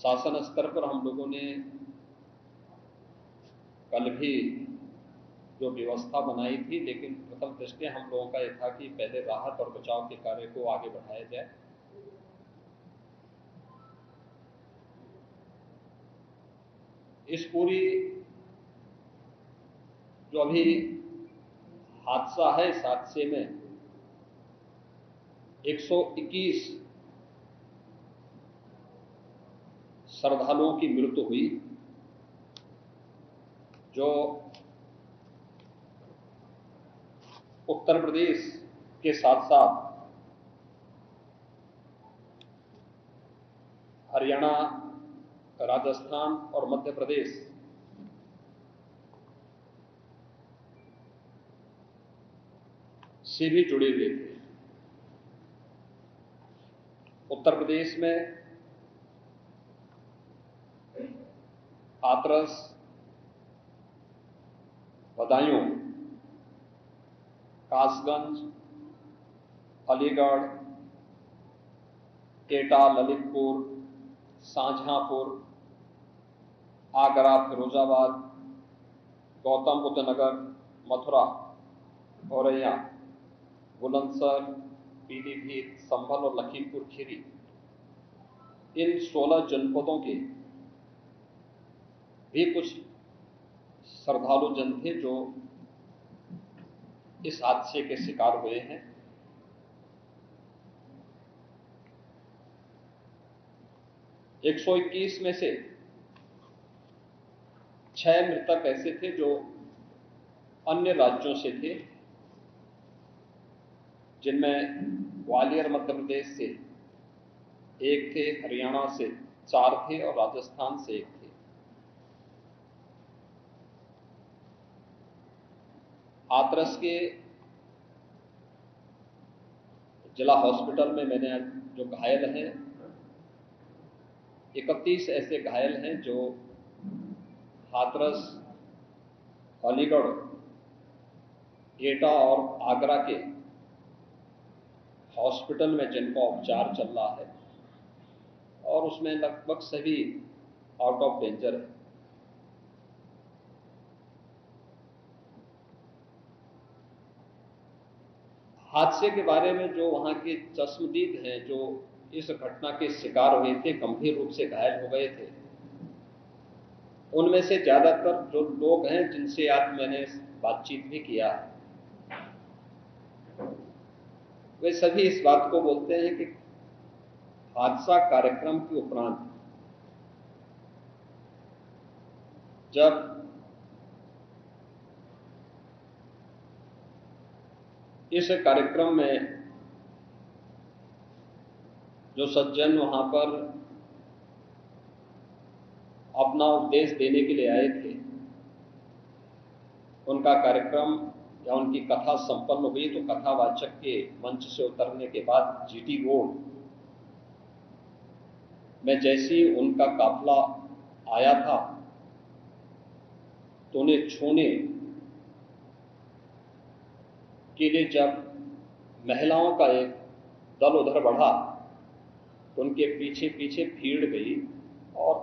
शासन स्तर पर हम लोगों ने कल भी जो व्यवस्था बनाई थी, लेकिन प्रथम दृष्टया हम लोगों का यह था कि पहले राहत और बचाव के कार्य को आगे बढ़ाया जाए। इस पूरी जो अभी हादसा है, इस हादसे में 121 श्रद्धालुओं की मृत्यु हुई, जो उत्तर प्रदेश के साथ साथ हरियाणा, राजस्थान और मध्य प्रदेश से भी जुड़े हुए थे। उत्तर प्रदेश में हाथरस, बदायूं, कासगंज, अलीगढ़, एटा, ललितपुर, शाहजहांपुर, आगरा, फिरोजाबाद, गौतम बुद्ध नगर, मथुरा, औरैया, बुलंदशहर, पीलीभीत, संभल और लखीमपुर खीरी, इन 16 जनपदों के भी कुछ श्रद्धालु जन थे जो इस हादसे के शिकार हुए हैं। एक 121 में से 6 मृतक ऐसे थे जो अन्य राज्यों से थे, जिनमें ग्वालियर मध्य प्रदेश से 1 थे, हरियाणा से 4 थे और राजस्थान से 1 थे। हाथरस के जिला हॉस्पिटल में मैंने जो घायल हैं, 31 ऐसे घायल हैं जो हाथरस, अलीगढ़, एटा और आगरा के हॉस्पिटल में जिनका उपचार चल रहा है, और उसमें लगभग सभी आउट ऑफ डेंजर है। हादसे के बारे में जो वहां के चश्मदीद हैं, जो इस घटना के शिकार हुए थे, गंभीर रूप से घायल हो गए थे, उनमें से ज्यादातर जो लोग हैं जिनसे आज मैंने बातचीत भी किया, वे सभी इस बात को बोलते हैं कि हादसा कार्यक्रम के उपरांत जब इस कार्यक्रम में जो सज्जन वहां पर अपना उपदेश देने के लिए आए थे, उनका कार्यक्रम या उनकी कथा संपन्न हुई, तो कथावाचक के मंच से उतरने के बाद जीटी रोड में जैसे ही उनका काफिला आया था, तो उन्हें छूने के लिए जब महिलाओं का एक दल उधर बढ़ा, तो उनके पीछे पीछे भीड़ गई और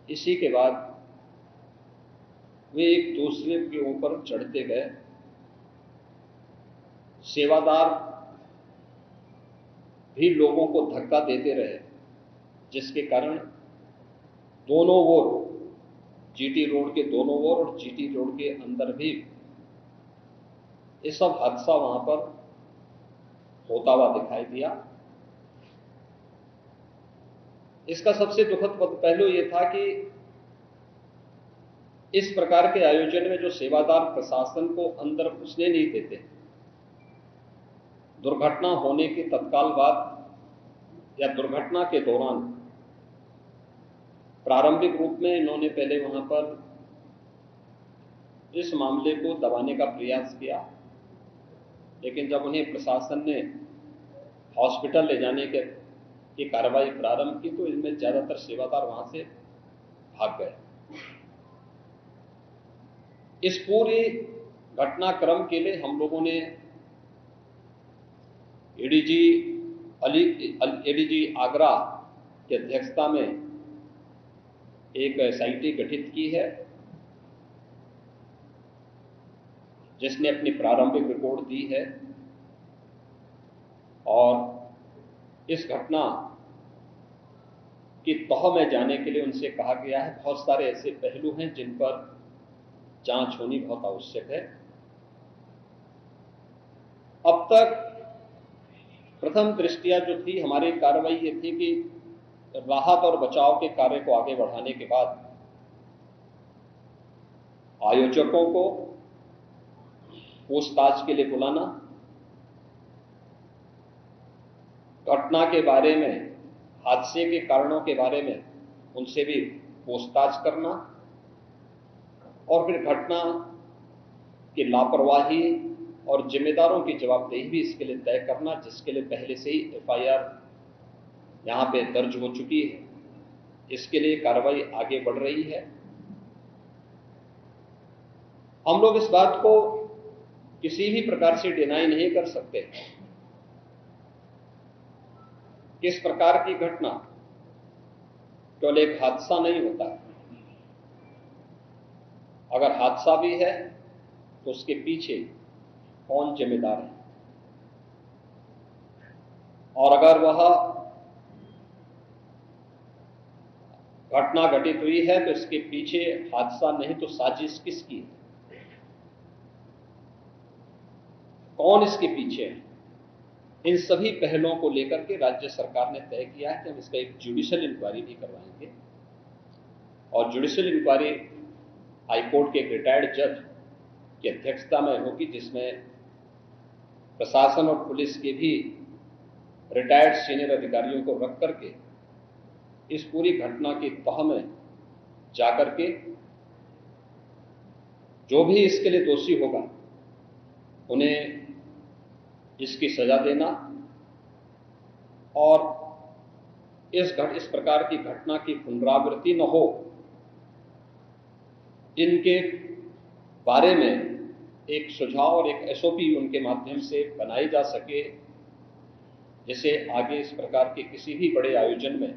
इसी के बाद वे एक दूसरे के ऊपर चढ़ते गए। सेवादार भी लोगों को धक्का देते रहे, जिसके कारण दोनों ओर, जीटी रोड के दोनों ओर और जीटी रोड के अंदर भी ये सब हादसा वहां पर होता हुआ दिखाई दिया। इसका सबसे दुखद पहलू यह था कि इस प्रकार के आयोजन में जो सेवादार प्रशासन को अंदर घुसने नहीं देते, दुर्घटना होने के तत्काल बाद या दुर्घटना के दौरान प्रारंभिक रूप में इन्होंने पहले वहां पर इस मामले को दबाने का प्रयास किया, लेकिन जब उन्हें प्रशासन ने हॉस्पिटल ले जाने की कार्रवाई प्रारंभ की, तो इनमें ज्यादातर सेवादार वहां से भाग गए। इस पूरी घटनाक्रम के लिए हम लोगों ने एडीजी आगरा की अध्यक्षता में एक एसआईटी गठित की है, जिसने अपनी प्रारंभिक रिपोर्ट दी है और इस घटना की तह में जाने के लिए उनसे कहा गया है। बहुत सारे ऐसे पहलू हैं जिन पर जांच होनी बहुत आवश्यक है। अब तक प्रथम दृष्टिया जो थी हमारी कार्रवाई ये थी कि राहत और बचाव के कार्य को आगे बढ़ाने के बाद आयोजकों को पूछताछ के लिए बुलाना, घटना के बारे में, हादसे के कारणों के बारे में उनसे भी पूछताछ करना और फिर घटना की लापरवाही और जिम्मेदारों की जवाबदेही भी इसके लिए तय करना, जिसके लिए पहले से ही एफआईआर यहां पे दर्ज हो चुकी है। इसके लिए कार्रवाई आगे बढ़ रही है। हम लोग इस बात को किसी भी प्रकार से डिनाई नहीं कर सकते कि इस प्रकार की घटना केवल एक हादसा नहीं होता है। अगर हादसा भी है तो उसके पीछे कौन जिम्मेदार है, और अगर वह घटना घटित हुई है तो इसके पीछे हादसा नहीं तो साजिश किसकी है, कौन इसके पीछे है, इन सभी पहलुओं को लेकर के राज्य सरकार ने तय किया है कि हम इसका एक जुडिशियल इंक्वायरी भी करवाएंगे। और जुडिशियल इंक्वायरी हाईकोर्ट के एक रिटायर्ड जज की अध्यक्षता में होगी, जिसमें प्रशासन और पुलिस के भी रिटायर्ड सीनियर अधिकारियों को रख करके इस पूरी घटना की तह में जाकर के जो भी इसके लिए दोषी होगा उन्हें इसकी सजा देना और इस प्रकार की घटना की पुनरावृत्ति न हो, इनके बारे में एक सुझाव और एक एसओपी उनके माध्यम से बनाई जा सके, जिसे आगे इस प्रकार के किसी भी बड़े आयोजन में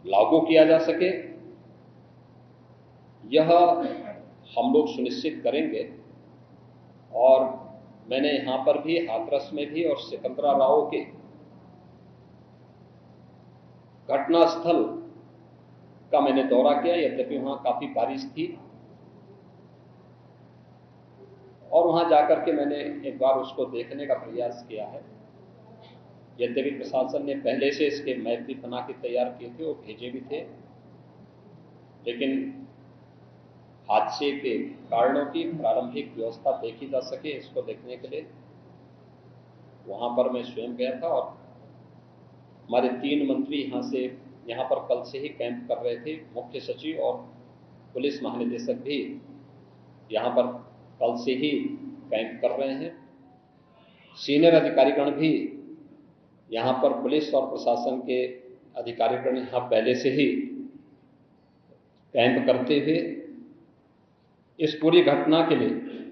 लागू किया जा सके। यह हम लोग सुनिश्चित करेंगे। और मैंने यहां पर भी हाथरस में भी और सिकंदराव के घटनास्थल का मैंने दौरा किया, यद्यपि वहां काफी बारिश थी, और वहां जाकर के मैंने एक बार उसको देखने का प्रयास किया है। यद्यपि प्रशासन ने पहले से इसके मैप भी बना के तैयार किए थे और भेजे भी थे, लेकिन हादसे के कारणों की प्रारंभिक व्यवस्था देखी जा सके, इसको देखने के लिए वहां पर मैं स्वयं गया था। और हमारे 3 मंत्री यहां पर कल से ही कैंप कर रहे थे। मुख्य सचिव और पुलिस महानिदेशक भी यहां पर कल से ही कैंप कर रहे हैं। सीनियर अधिकारीगण भी यहां पर पुलिस और प्रशासन के अधिकारीगण यहां पहले से ही कैंप करते हुए इस पूरी घटना के लिए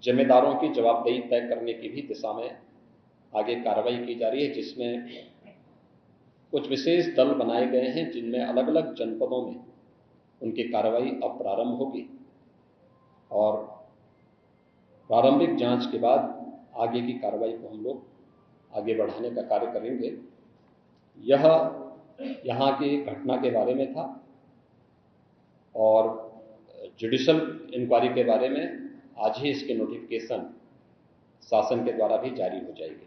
जिम्मेदारों की जवाबदेही तय करने की भी दिशा में आगे कार्रवाई की जा रही है, जिसमें कुछ विशेष दल बनाए गए हैं, जिनमें अलग अलग जनपदों में उनकी कार्रवाई अब प्रारंभ होगी और प्रारंभिक जांच के बाद आगे की कार्रवाई को हम लोग आगे बढ़ाने का कार्य करेंगे। यह यहाँ की घटना के बारे में था और जुडिशियल इंक्वायरी के बारे में आज ही इसके नोटिफिकेशन शासन के द्वारा भी जारी हो जाएगी।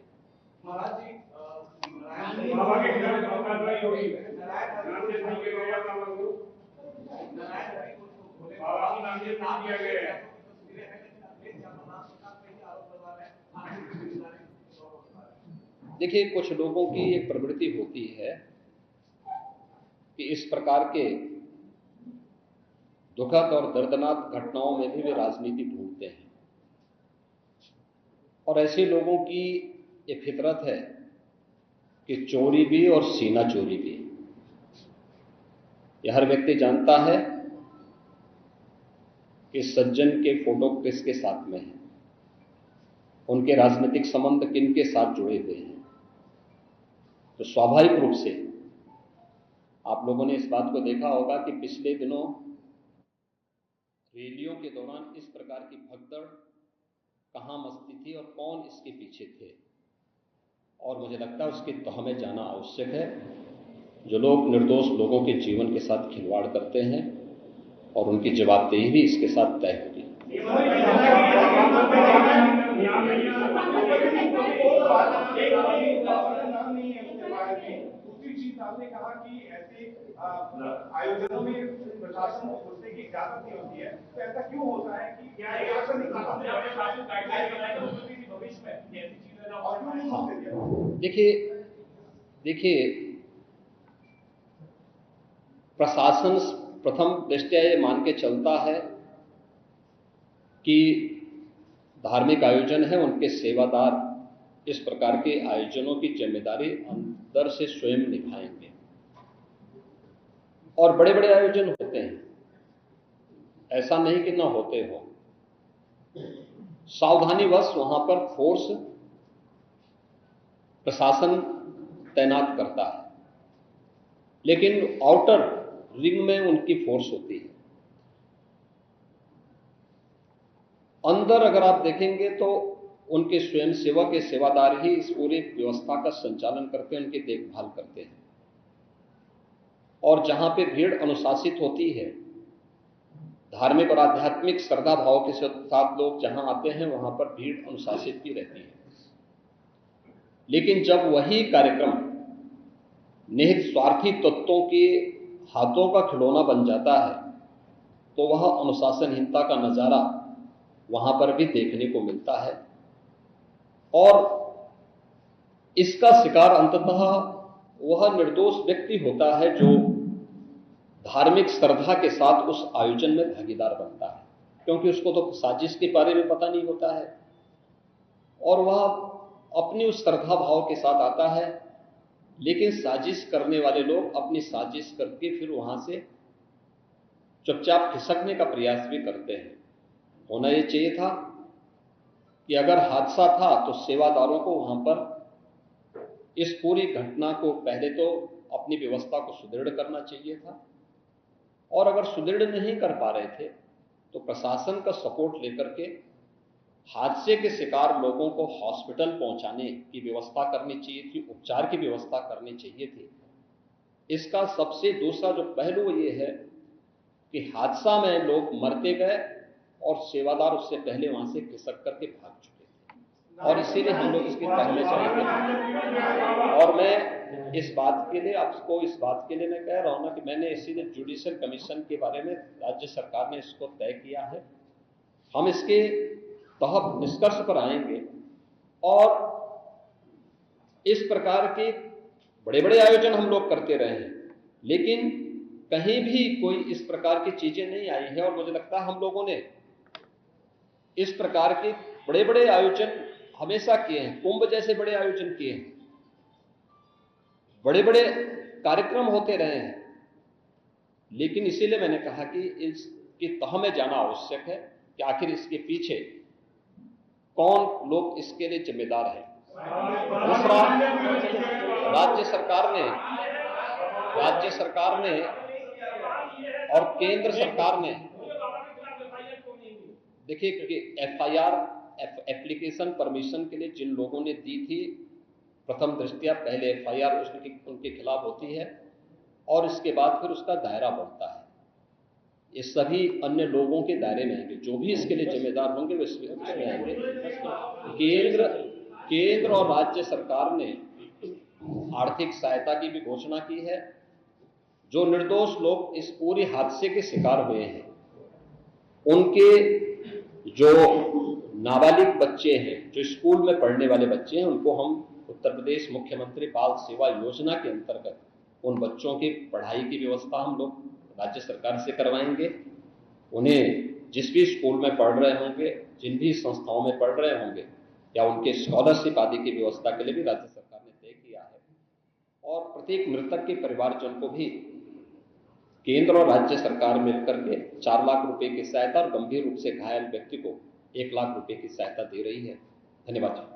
देखिए, कुछ लोगों की एक प्रवृत्ति होती है कि इस प्रकार के दुखद और दर्दनाक घटनाओं में भी वे राजनीति ढूंढते हैं, और ऐसे लोगों की एक फितरत है कि चोरी भी और सीना चोरी भी। यह हर व्यक्ति जानता है कि सज्जन के फोटो किसके साथ में है, उनके राजनीतिक संबंध किन के साथ जुड़े हुए हैं, तो स्वाभाविक रूप से आप लोगों ने इस बात को देखा होगा कि पिछले दिनों रैलियों के दौरान इस प्रकार की भगदड़ कहाँ मचती थी और कौन इसके पीछे थे, और मुझे लगता है उसकी तह में जाना आवश्यक है। जो लोग निर्दोष लोगों के जीवन के साथ खिलवाड़ करते हैं और उनकी जवाबदेही भी इसके साथ तय होगी। आपने कहा कि ऐसे आयोजनों में प्रशासन को घुसने की इजाजत नहीं होती है, तो ऐसा क्यों होता है कि क्या प्रशासन भविष्य में ऐसी चीजें ना हो? देखिए प्रशासन प्रथम दृष्टया ये मान के चलता है कि धार्मिक आयोजन है, उनके सेवादार इस प्रकार के आयोजनों की जिम्मेदारी अंदर से स्वयं निभाएंगे। और बड़े बड़े आयोजन होते हैं, ऐसा नहीं कि ना होते हो, सावधानीवश वहां पर फोर्स प्रशासन तैनात करता है, लेकिन आउटर रिंग में उनकी फोर्स होती है। अंदर अगर आप देखेंगे तो उनके स्वयंसेवक, सेवादार ही इस पूरी व्यवस्था का संचालन करते हैं, उनकी देखभाल करते हैं। और जहां पे भीड़ अनुशासित होती है, धार्मिक और आध्यात्मिक श्रद्धा भाव के साथ लोग जहां आते हैं, वहां पर भीड़ अनुशासित भी रहती है। लेकिन जब वही कार्यक्रम निहित स्वार्थी तत्वों के हाथों का खिलौना बन जाता है, तो वह अनुशासनहीनता का नजारा वहां पर भी देखने को मिलता है। और इसका शिकार अंततः वह निर्दोष व्यक्ति होता है जो धार्मिक श्रद्धा के साथ उस आयोजन में भागीदार बनता है, क्योंकि उसको तो साजिश के बारे में पता नहीं होता है और वह अपनी उस श्रद्धा भाव के साथ आता है। लेकिन साजिश करने वाले लोग अपनी साजिश करके फिर वहां से चुपचाप खिसकने का प्रयास भी करते हैं। होना यह चाहिए था कि अगर हादसा था तो सेवादारों को वहां पर इस पूरी घटना को पहले तो अपनी व्यवस्था को सुदृढ़ करना चाहिए था, और अगर सुदृढ़ नहीं कर पा रहे थे तो प्रशासन का सपोर्ट लेकर के हादसे के शिकार लोगों को हॉस्पिटल पहुंचाने की व्यवस्था करनी चाहिए थी, उपचार की व्यवस्था करनी चाहिए थी। इसका सबसे दूसरा जो पहलू ये है कि हादसा में लोग मरते गए और सेवादार उससे पहले वहां से खिसक करके भाग चुके थे, और इसीलिए हम लोग इसकी तह में चलेंगे। और मैं इस बात के लिए आपको इस बात के लिए मैं कह रहा हूं ना कि मैंने इसीलिए जुडिशियल कमीशन के बारे में राज्य सरकार ने इसको तय किया है। हम इसके तहत निष्कर्ष पर आएंगे और इस प्रकार के बड़े बड़े आयोजन हम लोग करते रहे हैं, लेकिन कहीं भी कोई इस प्रकार की चीजें नहीं आई है। और मुझे लगता है हम लोगों ने इस प्रकार के बड़े बड़े आयोजन हमेशा किए हैं, कुंभ जैसे बड़े आयोजन किए हैं, बड़े बड़े कार्यक्रम होते रहे हैं। लेकिन इसीलिए मैंने कहा कि इसकी तह में जाना आवश्यक है कि आखिर इसके पीछे कौन लोग इसके लिए जिम्मेदार हैं। दूसरा, राज्य सरकार ने और केंद्र सरकार ने, देखिए कि एफआईआर एप्लीकेशन परमिशन के लिए जिन लोगों ने दी थी, प्रथम दृष्टया पहले एफआईआर उनके खिलाफ होती है और इसके बाद फिर उसका दायरा बढ़ता है। ये सभी अन्य लोगों के दायरे में आएंगे, जो भी इसके लिए जिम्मेदार होंगे वो इसमें आएंगे। केंद्र और राज्य सरकार ने आर्थिक सहायता की भी घोषणा की है। जो निर्दोष लोग इस पूरे हादसे के शिकार हुए हैं, उनके जो नाबालिग बच्चे हैं, जो स्कूल में पढ़ने वाले बच्चे हैं, उनको हम उत्तर प्रदेश मुख्यमंत्री बाल सेवा योजना के अंतर्गत उन बच्चों की पढ़ाई की व्यवस्था हम लोग राज्य सरकार से करवाएंगे। उन्हें जिस भी स्कूल में पढ़ रहे होंगे, जिन भी संस्थाओं में पढ़ रहे होंगे, या उनके स्कॉलरशिप आदि की व्यवस्था के लिए भी राज्य सरकार ने तय किया है। और प्रत्येक मृतक के परिवारजन को भी केंद्र और राज्य सरकार मिलकर के 4 लाख रुपए की सहायता और गंभीर रूप से घायल व्यक्ति को 1 लाख रुपए की सहायता दे रही है। धन्यवाद।